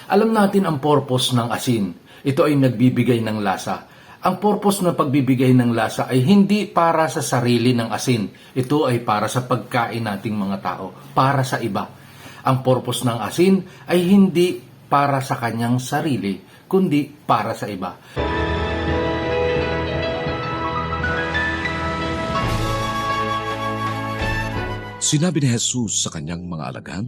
Alam natin ang purpose ng asin. Ito ay nagbibigay ng lasa. Ang purpose ng pagbibigay ng lasa ay hindi para sa sarili ng asin. Ito ay para sa pagkain nating mga tao, para sa iba. Ang purpose ng asin ay hindi para sa kanyang sarili, kundi para sa iba. Sinabi ni Jesus sa kanyang mga alagad,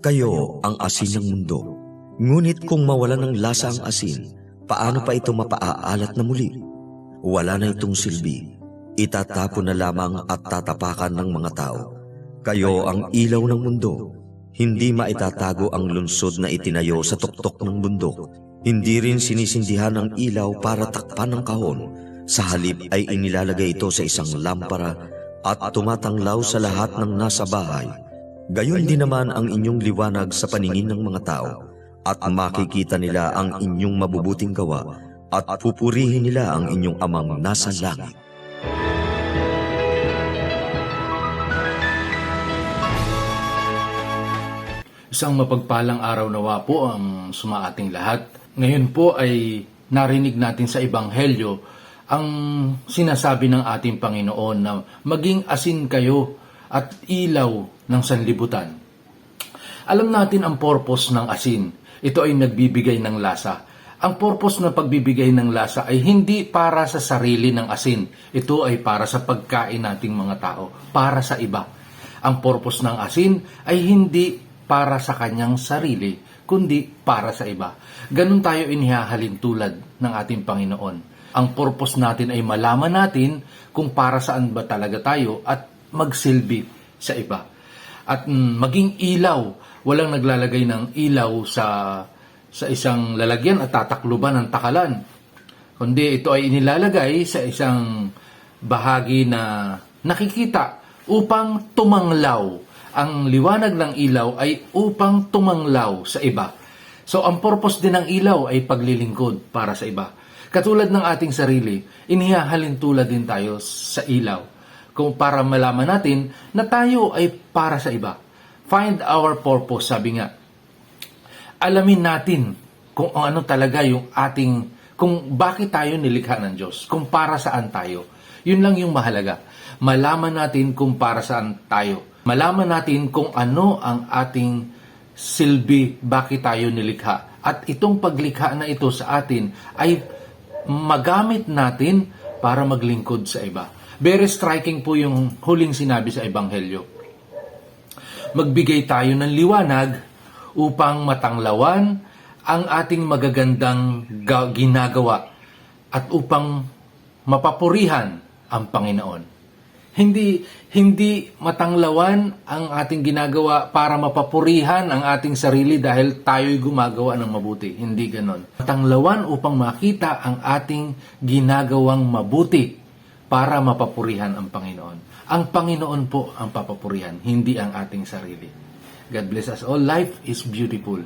Kayo ang asin ng mundo. Ngunit kung mawala ng lasa ang asin, paano pa ito mapaaalat na muli? Wala na itong silbi. Itatapon na lamang at tatapakan ng mga tao. Kayo ang ilaw ng mundo. Hindi maitatago ang lunsod na itinayo sa tuktok ng bundok. Hindi rin sinisindihan ang ilaw para takpan ng kahon. Sa halip ay inilalagay ito sa isang lampara at tumatanglaw sa lahat ng nasa bahay. Gayon din naman ang inyong liwanag sa paningin ng mga tao, at makikita nila ang inyong mabubuting gawa, at pupurihin nila ang inyong amang nasa langit. Isang mapagpalang araw nawa po ang sumaating lahat. Ngayon po ay narinig natin sa Ebanghelyo ang sinasabi ng ating Panginoon na maging asin kayo at ilaw ng sanlibutan. Alam natin ang purpose ng asin. Ito ay nagbibigay ng lasa. Ang purpose ng pagbibigay ng lasa ay hindi para sa sarili ng asin. Ito ay para sa pagkain nating mga tao, para sa iba. Ang purpose ng asin ay hindi para sa kanyang sarili, kundi para sa iba. Ganun tayo inihahalin tulad ng ating Panginoon. Ang purpose natin ay malaman natin kung para saan ba talaga tayo at magsilbi sa iba. At maging ilaw, walang naglalagay ng ilaw sa isang lalagyan at tatakluban ng takalan. Kundi ito ay inilalagay sa isang bahagi na nakikita upang tumanglaw. Ang liwanag ng ilaw ay upang tumanglaw sa iba. So ang purpose din ng ilaw ay paglilingkod para sa iba. Katulad ng ating sarili, inihahalin tulad din tayo sa ilaw. Kung para malaman natin na tayo ay para sa iba. Find our purpose, sabi nga. Alamin natin kung ano talaga yung kung bakit tayo nilikha ng Diyos, kung para saan tayo. Yun lang yung mahalaga. Malaman natin kung para saan tayo. Malaman natin kung ano ang ating silbi, bakit tayo nilikha. At itong paglikha na ito sa atin ay magamit natin para maglingkod sa iba. Very striking po yung huling sinabi sa Ebanghelyo. Magbigay tayo ng liwanag upang matanglawan ang ating magagandang ginagawa at upang mapapurihan ang Panginoon. Hindi matanglawan ang ating ginagawa para mapapurihan ang ating sarili dahil tayo'y gumagawa ng mabuti. Hindi ganon. Matanglawan upang makita ang ating ginagawang mabuti para mapapurihan ang Panginoon. Ang Panginoon po ang papapurihan, hindi ang ating sarili. God bless us all. Life is beautiful.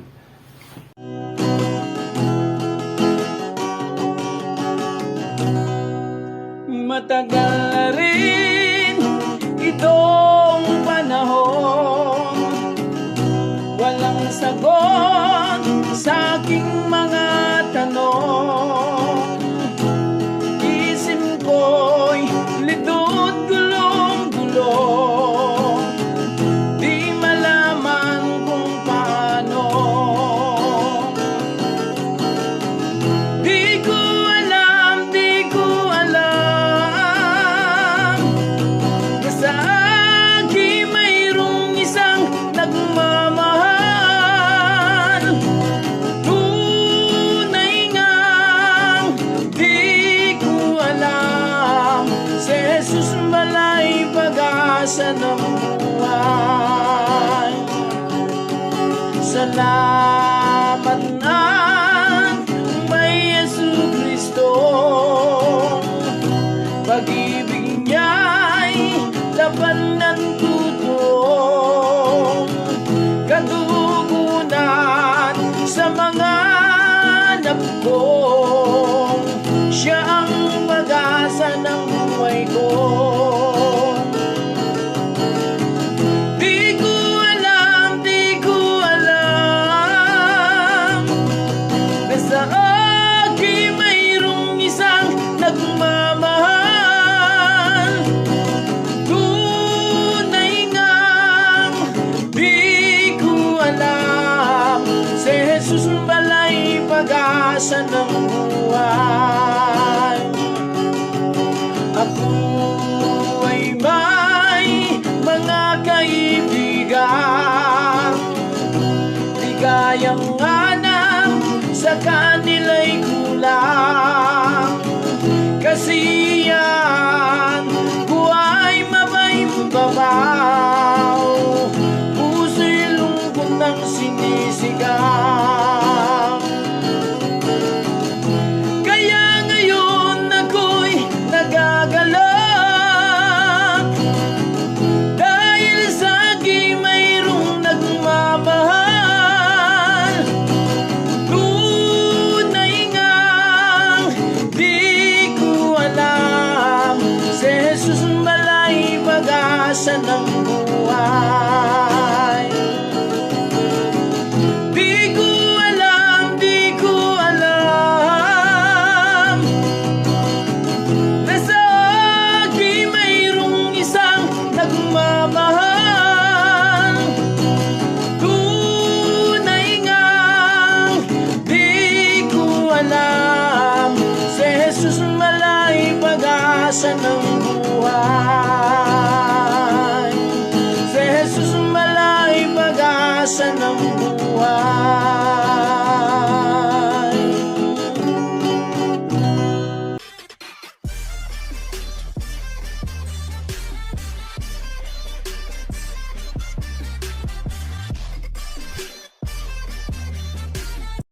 Matagal na rin itong panahon, walang sagot sa aking mga tanong. Isip ko'y lito't gulong-gulong, di malaman kung paano. Di ko alam sa akin mayroong isang nagmamahal. Tunay ngang di ko alam, si Jesus malay pag-asa ng buhay. Salamat na may Jesucristo, pag-ibig niya'y laban ng tutong, katugunan sa mga anak ko. Siya ang pag-asa ng buhay ko. Di ko alam pag-asa ng buhay. Ako ay may mga kaibigan, ligayang anak sa kanila'y kulang. Kasi yan ko ay mabaybabaw, puso'y lungkot ng sinisigaw. Kaya ngayon ako'y nagagalak, dahil sa akin mayroong nagmamahal. Tunay ngang di ko alam, si Jesus malay pag-asa ng buhay. Di ko alam na sa akin mayroong isang nagmamahal. Tunay ngang di ko alam, si Jesus malay pag-asa ng